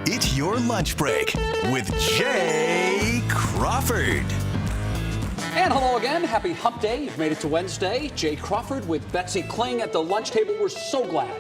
It's your lunch break with Jay Crawford. And hello again. Happy hump day. You've made it to Wednesday. Jay Crawford with Betsy Kling at the lunch table. We're so glad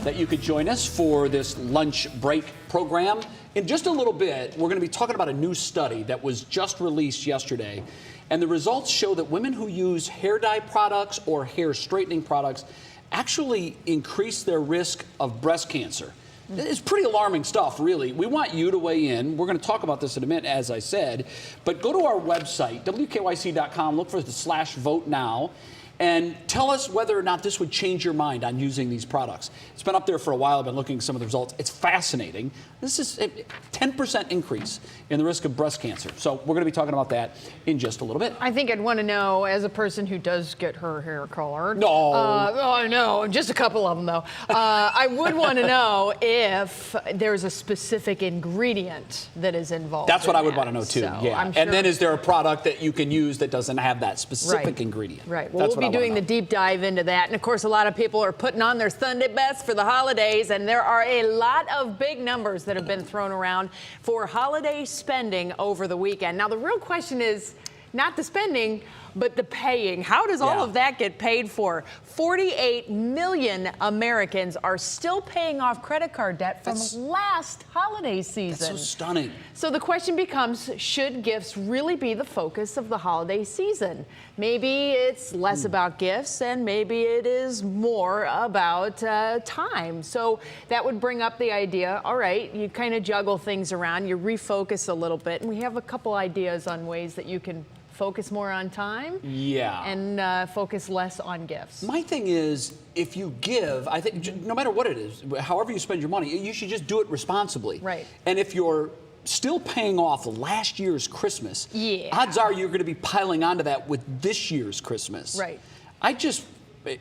that you could join us for this lunch break program. In just a little bit, we're going to be talking about a new study that was just released yesterday. And the results show that women who use hair dye products or hair straightening products actually increase their risk of breast cancer. It's pretty alarming stuff, really. We want you to weigh in. We're going to talk about this in a minute, as I said. But go to our website, WKYC.com, look for the /vote now, and tell us whether or not this would change your mind on using these products. It's been up there for a while. I've been looking at some of the results. It's fascinating. This is a 10% increase in the risk of breast cancer. So we're going to be talking about that in just a little bit. I think I'd want to know, as a person who does get her hair colored. No. I know, just a couple of them, though. I would want to know if there's a specific ingredient that is involved. That's what I would want to know, too. So yeah. I'm sure. And then is there a product that you can use that doesn't have that specific ingredient? Right. Well, we'll be doing the deep dive into that. And, of course, a lot of people are putting on their Sunday best for the holidays, and there are a lot of big numbers that have been thrown around for holiday spending over the weekend. Now, the real question is not the spending, but the paying. How does all of that get paid for? 48 million Americans are still paying off credit card debt from last holiday season. That's so stunning. So the question becomes, should gifts really be the focus of the holiday season? Maybe it's less about gifts and maybe it is more about time. So that would bring up the idea, all right, you kind of juggle things around, you refocus a little bit, and we have a couple ideas on ways that you can focus more on time and focus less on gifts. My thing is, if you give, I think no matter what it is, however you spend your money, you should just do it responsibly. Right. And if you're still paying off last year's Christmas, odds are you're going to be piling onto that with this year's Christmas. Right.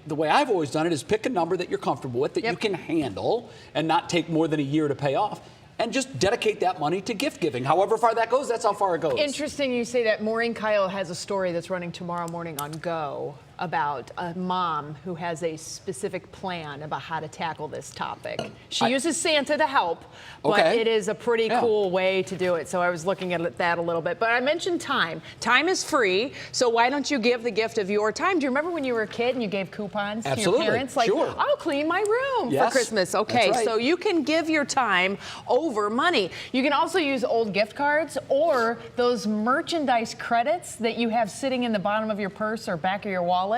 The way I've always done it is pick a number that you're comfortable with, that you can handle and not take more than a year to pay off. And just dedicate that money to gift giving. However far that goes, that's how far it goes. Interesting you say that. Maureen Kyle has a story that's running tomorrow morning on Go about a mom who has a specific plan about how to tackle this topic. She uses Santa to help, but it is a pretty cool way to do it. So I was looking at that a little bit. But I mentioned time. Time is free, so why don't you give the gift of your time? Do you remember when you were a kid and you gave coupons to your parents? Like, I'll clean my room for Christmas. Okay, so you can give your time over money. You can also use old gift cards or those merchandise credits that you have sitting in the bottom of your purse or back of your wallet.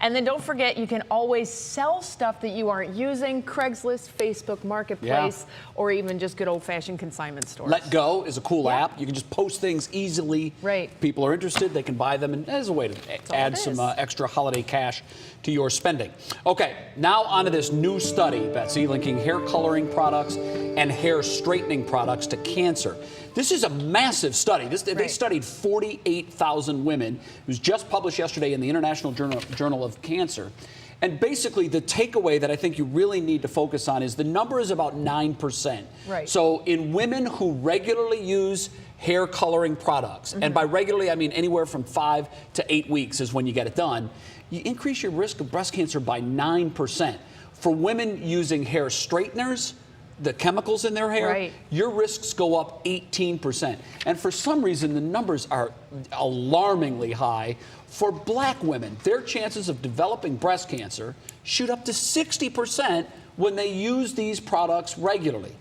And then don't forget, you can always sell stuff that you aren't using. Craigslist, Facebook Marketplace, or even just good old-fashioned consignment stores. Let Go is a cool app. You can just post things easily. Right. People are interested, they can buy them, and as a way to add some extra holiday cash to your spending. Okay, now on to this new study, Betsy, linking hair coloring products and hair straightening products to cancer. This is a massive study. They studied 48,000 women. It was just published yesterday in the International Journal of Cancer. And basically, the takeaway that I think you really need to focus on is the number is about 9%. Right. So in women who regularly use hair coloring products, and by regularly I mean anywhere from 5 to 8 weeks is when you get it done, you increase your risk of breast cancer by 9%. For women using hair straighteners, the chemicals in their hair, your risks go up 18%. And for some reason, the numbers are alarmingly high for black women. Their chances of developing breast cancer shoot up to 60% when they use these products regularly.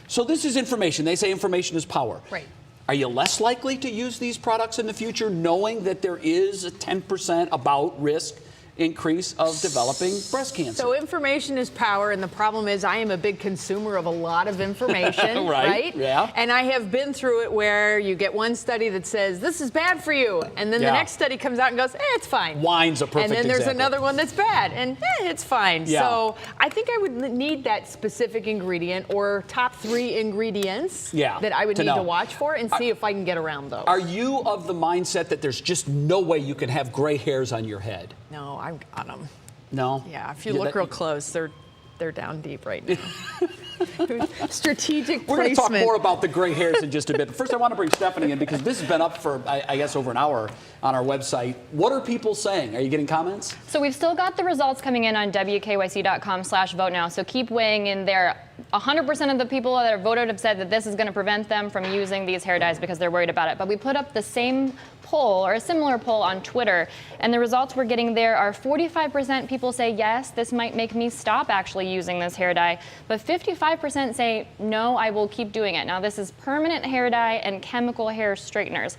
So this is information. They say information is power. Right. Are you less likely to use these products in the future, knowing that there is a 10% about risk increase of developing breast cancer? So information is power, and the problem is I am a big consumer of a lot of information, right? Yeah. And I have been through it where you get one study that says, this is bad for you, and then the next study comes out and goes, it's fine. Wine's a perfect example. And then there's example. Another one that's bad, and it's fine. So I think I would need that specific ingredient or top 3 ingredients that I would need to watch for and see if I can get around those. Are you of the mindset that there's just no way you can have gray hairs on your head? No, I've got them. No? Yeah, if you look real close, they're down deep right now. Strategic placement. We're going to talk more about the gray hairs in just a bit. But first, I want to bring Stephanie in because this has been up for, I guess, over an hour on our website. What are people saying? Are you getting comments? So we've still got the results coming in on WKYC.com/vote now. So keep weighing in there. 100% of the people that have voted have said that this is going to prevent them from using these hair dyes because they're worried about it. But we put up the same poll or a similar poll on Twitter, and the results we're getting there are 45% people say yes, this might make me stop actually using this hair dye, but 55% say no, I will keep doing it. Now this is permanent hair dye and chemical hair straighteners.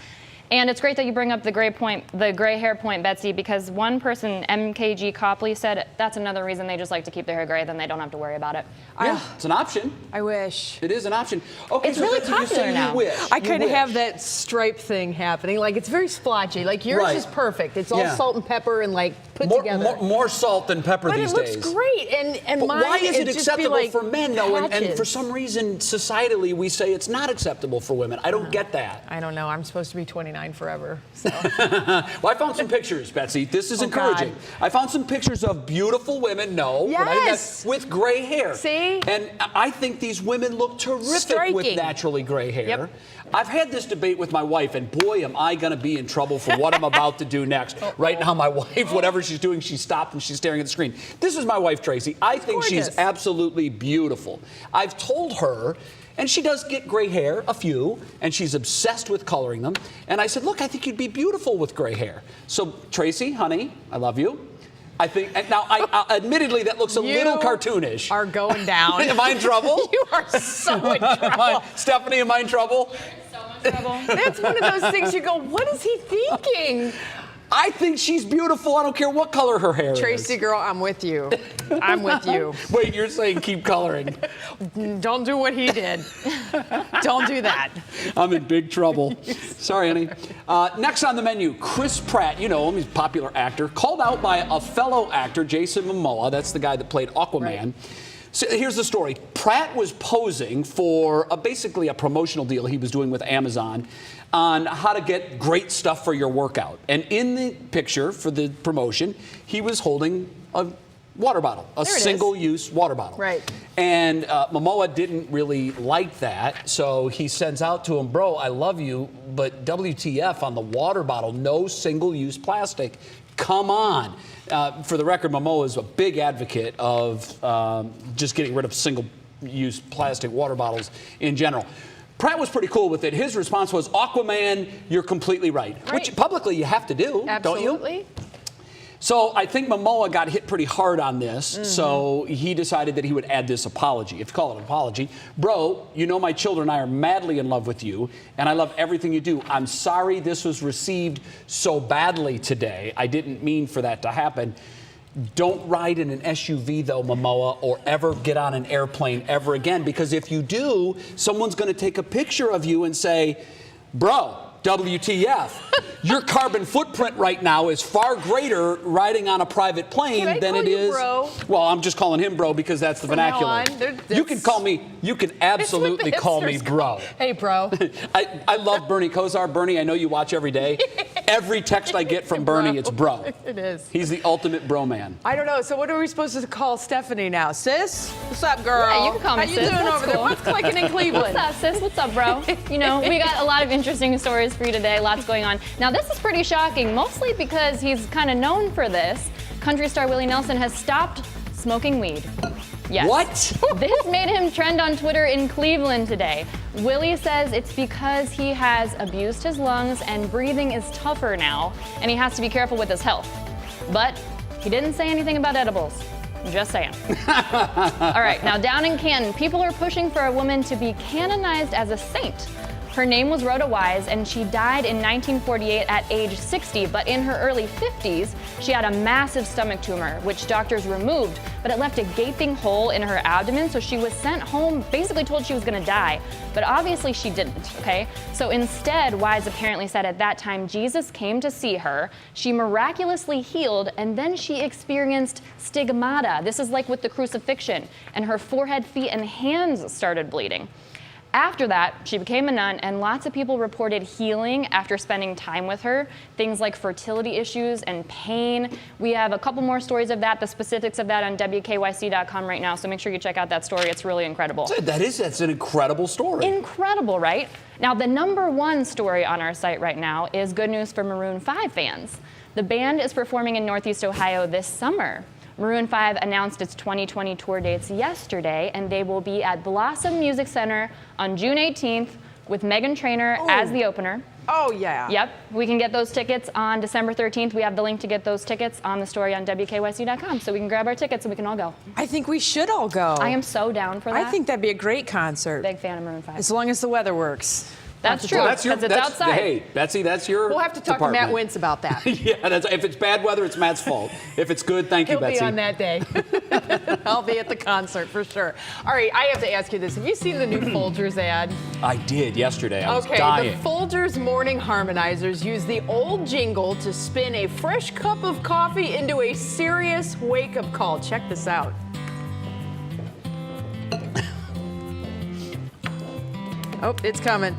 And it's great that you bring up the gray hair point, Betsy, because one person, MKG Copley, said that's another reason they just like to keep their hair gray, then they don't have to worry about it. Yeah, it's an option. I wish. It is an option. Okay, It's so really Betsy, you popular say now. You wish. I kind of wish. have that stripe thing happening. Like, it's very splotchy. Like, yours Right. is perfect. It's all Yeah. salt and pepper and, like, put more, together. more salt than pepper but these it looks days. great. And But mine, why is it it'd just be acceptable like for men, though? And for patches. some reason, societally, we say it's not acceptable for women. I don't get that. I don't know. I'm supposed to be 29 forever. So. Well, I found some pictures, Betsy. This is encouraging. God. I found some pictures of beautiful women, Yes. with gray hair. See? And I think these women look terrific with Striking. naturally gray hair. Yep. I've had this debate with my wife, and boy, am I going to be in trouble for what I'm about to do next. Right now, my wife, whatever she's doing, she stopped and she's staring at the screen. This is my wife, Tracy. I think she's gorgeous. absolutely beautiful. I've told her, and she does get gray hair, a few, and she's obsessed with coloring them. And I said, look, I think you'd be beautiful with gray hair. So, Tracy, honey, I love you. I think, and now, admittedly, that looks a little cartoonish. Are going down. Am I in trouble? You are so in trouble. Stephanie, am I in trouble? So much trouble. That's one of those things you go, what is he thinking? I think she's beautiful. I don't care what color her hair Tracy, is. girl, I'm with you. I'm with you. Wait, you're saying keep coloring. Don't do what he did. Don't do that. I'm in big trouble. Sorry, honey. Next on the menu, Chris Pratt. You know him. He's a popular actor. Called out by a fellow actor, Jason Momoa. That's the guy that played Aquaman. Right. So here's the story. Pratt was posing for basically a promotional deal he was doing with Amazon on how to get great stuff for your workout. And in the picture for the promotion, he was holding a water bottle, a There it is. single-use water bottle. Right. And Momoa didn't really like that, so he sends out to him, bro, I love you, but WTF on the water bottle, no single-use plastic. Come on. For the record, Momoa is a big advocate of just getting rid of single-use plastic water bottles in general. Pratt was pretty cool with it. His response was, Aquaman, you're completely right. Which publicly you have to do, don't you? Absolutely. So I think Momoa got hit pretty hard on this, so he decided that he would add this apology, if you call it an apology. Bro, you know my children and I are madly in love with you, and I love everything you do. I'm sorry this was received so badly today. I didn't mean for that to happen. Don't ride in an SUV, though, Momoa, or ever get on an airplane ever again, because if you do, someone's going to take a picture of you and say, bro, WTF. Your carbon footprint right now is far greater riding on a private plane Can I than call it you is. bro? Well, I'm just calling him bro because that's the From now vernacular. on, You can call me, you can absolutely call me bro. Hey, bro. I love Bernie Kosar. Bernie, I know you watch every day. Every text I get from Bernie, it's bro. It is. He's the ultimate bro man. I don't know. So what are we supposed to call Stephanie now? Sis? What's up, girl? Yeah, you can call me How sis. you doing That's over there? cool. What's clicking in Cleveland? What's up, sis? What's up, bro? You know, we got a lot of interesting stories for you today. Lots going on. Now, this is pretty shocking, mostly because he's kind of known for this. Country star Willie Nelson has stopped smoking weed. Yes. What? This made him trend on Twitter in Cleveland today. Willie says it's because he has abused his lungs and breathing is tougher now, and he has to be careful with his health. But he didn't say anything about edibles. Just saying. All right, now down in Canton, people are pushing for a woman to be canonized as a saint. Her name was Rhoda Wise, and she died in 1948 at age 60, but in her early 50s, she had a massive stomach tumor, which doctors removed, but it left a gaping hole in her abdomen, so she was sent home, basically told she was gonna die, but obviously she didn't, okay? So instead, Wise apparently said at that time, Jesus came to see her, she miraculously healed, and then she experienced stigmata. This is like with the crucifixion, and her forehead, feet, and hands started bleeding. After that, she became a nun, and lots of people reported healing after spending time with her, things like fertility issues and pain. We have a couple more stories of that, the specifics of that on WKYC.com right now, so make sure you check out that story. It's really incredible. That's an incredible story. Incredible, right? Now, the #1 story on our site right now is good news for Maroon 5 fans. The band is performing in Northeast Ohio this summer. Maroon 5 announced its 2020 tour dates yesterday, and they will be at Blossom Music Center on June 18th with Meghan Trainor as the opener. Oh, yeah. Yep. We can get those tickets on December 13th. We have the link to get those tickets on the story on WKYC.com, so we can grab our tickets and we can all go. I think we should all go. I am so down for that. I think that'd be a great concert. Big fan of Maroon 5. As long as the weather works. That's true, Well, because it's outside. Hey, Betsy, that's your We'll have to talk department. to Matt Wintz about that. Yeah, if it's bad weather, it's Matt's fault. If it's good, thank you, He'll Betsy. be on that day. I'll be at the concert for sure. All right, I have to ask you this. Have you seen the new Folgers ad? I did yesterday. I was Okay, dying. the Folgers morning harmonizers use the old jingle to spin a fresh cup of coffee into a serious wake-up call. Check this out. Oh, it's coming.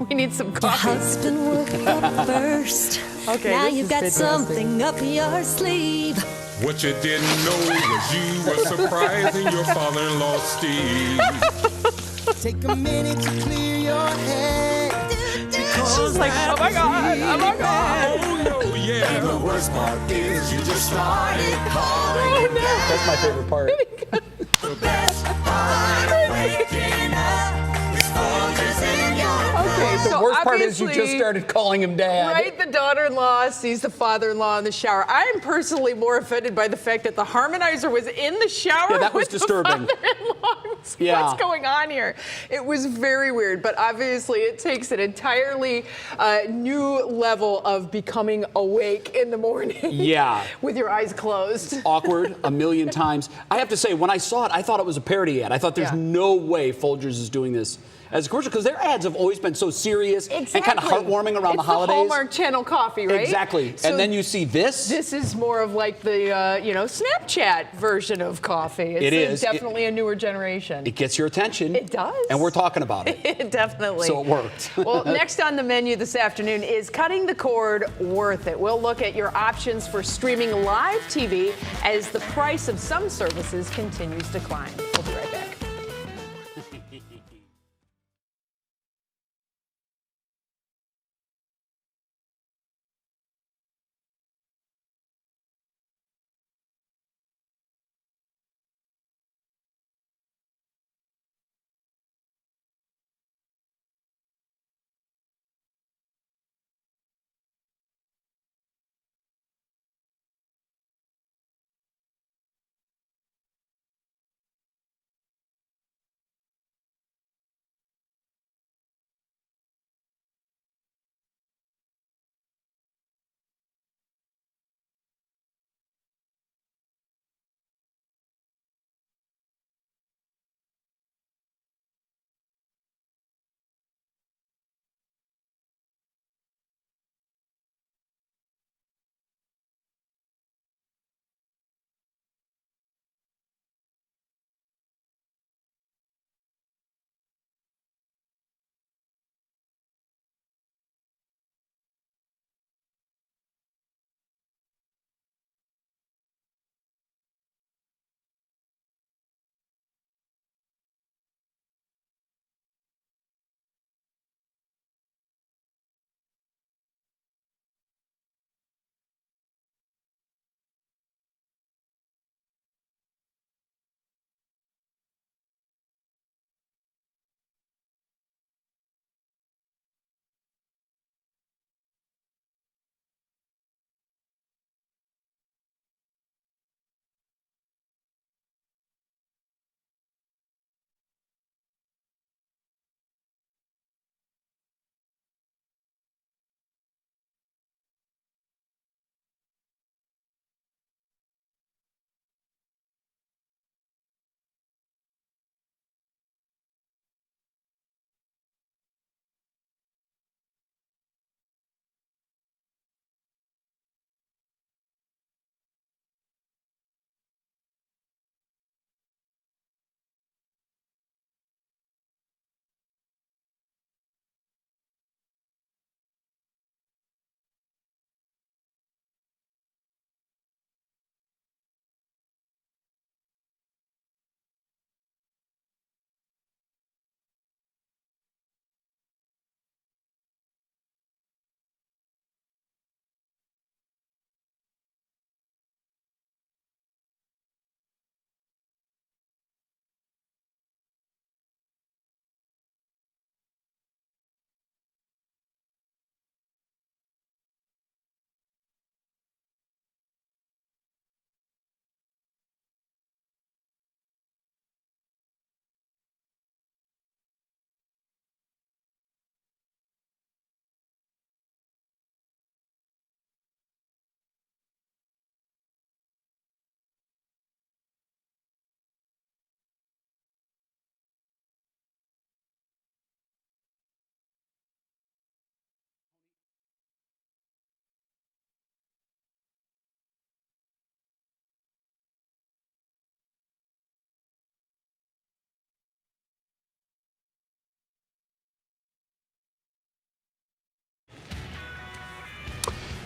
We need some Your coffee. husband woke up first. Okay, now this you've is got fantastic. something up your sleeve. What you didn't know was you were surprising your father-in-law, Steve. Take a minute to clear your head. She's like, oh my God, oh my God. Oh, no, yeah. The worst part is you just started calling. That's my favorite part. The best part of waking up is Folgers in your Okay, The so worst part is you obviously- just started calling him dad. Right, the daughter-in-law sees the father-in-law in the shower. I'm personally more offended by the fact that the harmonizer was in the shower. Yeah, that was with disturbing. The father-in-law. Yeah. What's going on here? It was very weird, but obviously it takes an entirely new level of becoming awake in the morning. Yeah. With your eyes closed. Awkward a million times. I have to say, when I saw it, I thought it was a parody ad. I thought there's Yeah. no way Folgers is doing this as a commercial because their ads have always been so serious and kind of Exactly. heartwarming around the It's holidays. Hallmark Channel coffee, right? Exactly. So and then you see this. This is more of like the, Snapchat version of coffee. It's It is. definitely a newer generation. It gets your attention. It does. And we're talking about it. Definitely. So it worked. Well, next on the menu this afternoon is Cutting the Cord Worth It? We'll look at your options for streaming live TV as the price of some services continues to climb. We'll be right back.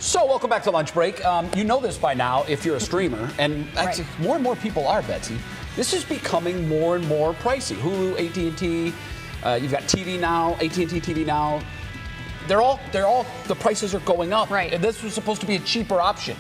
So, welcome back to Lunch Break. You know this by now if you're a streamer, and actually more and more people are, Betsy. This is becoming more and more pricey. Hulu, AT&T, you've got TV Now, AT&T TV Now. They're all, the prices are going up. Right. And this was supposed to be a cheaper option.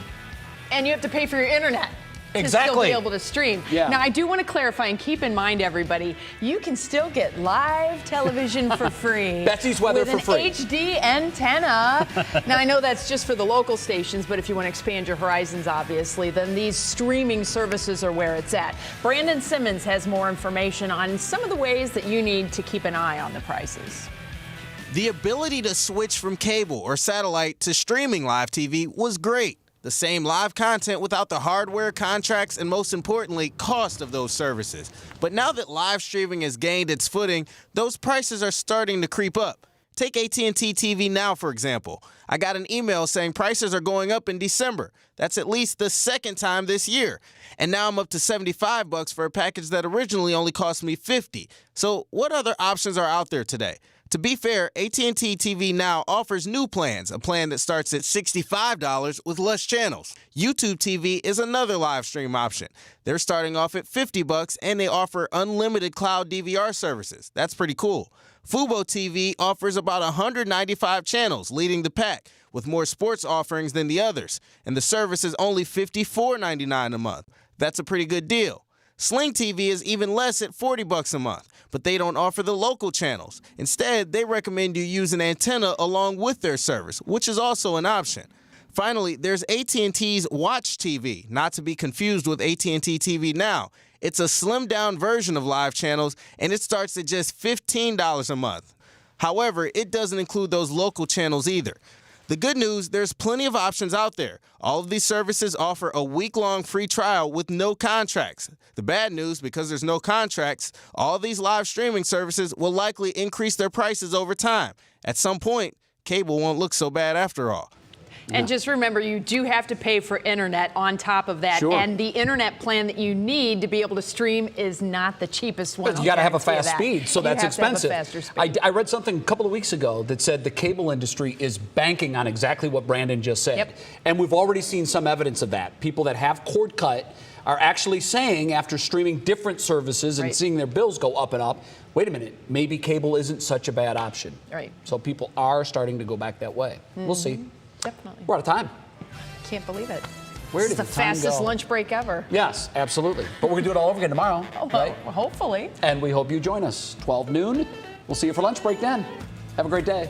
And you have to pay for your internet. To still Exactly. be able to stream. Yeah. Now, I do want to clarify and keep in mind, everybody, you can still get live television for free. Betsy's weather with for free. An HD antenna. Now, I know that's just for the local stations, but if you want to expand your horizons, obviously, then these streaming services are where it's at. Brandon Simmons has more information on some of the ways that you need to keep an eye on the prices. The ability to switch from cable or satellite to streaming live TV was great. The same live content without the hardware, contracts, and most importantly, cost of those services. But now that live streaming has gained its footing, those prices are starting to creep up. Take AT&T TV Now, for example. I got an email saying prices are going up in December. That's at least the second time this year. And now I'm up to $75 for a package that originally only cost me $50. So what other options are out there today? To be fair, AT&T TV Now offers new plans, a plan that starts at $65 with less channels. YouTube TV is another live stream option. They're starting off at $50 and they offer unlimited cloud DVR services. That's pretty cool. Fubo TV offers about 195 channels, leading the pack, with more sports offerings than the others. And the service is only $54.99 a month. That's a pretty good deal. Sling TV is even less at $40 a month, but they don't offer the local channels. Instead, they recommend you use an antenna along with their service, which is also an option. Finally, there's AT&T's Watch TV, not to be confused with AT&T TV Now. It's a slimmed-down version of live channels, and it starts at just $15 a month. However, it doesn't include those local channels either. The good news, there's plenty of options out there. All of these services offer a week-long free trial with no contracts. The bad news, because there's no contracts, all these live streaming services will likely increase their prices over time. At some point, cable won't look so bad after all. And just remember, you do have to pay for internet on top of that. Sure. And the internet plan that you need to be able to stream is not the cheapest one. But you got to have a fast I'll guarantee speed, so you that's have to have a expensive. faster speed. I read something a couple of weeks ago that said the cable industry is banking on exactly what Brandon just said. Yep. And we've already seen some evidence of that. People that have cord cut are actually saying, after streaming different services and Right. seeing their bills go up and up, wait a minute, maybe cable isn't such a bad option. Right. So people are starting to go back that way. We'll see. Definitely. We're out of time. Can't believe it. Where This did is the the time fastest go? lunch break ever. Yes, absolutely. But we're going to do it all over again tomorrow. Oh, right? well, hopefully. And we hope you join us. 12 noon. We'll see you for lunch break then. Have a great day.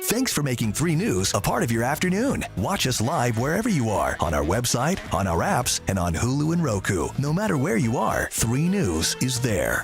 Thanks for making 3 News a part of your afternoon. Watch us live wherever you are, on our website, on our apps, and on Hulu and Roku. No matter where you are, 3 News is there.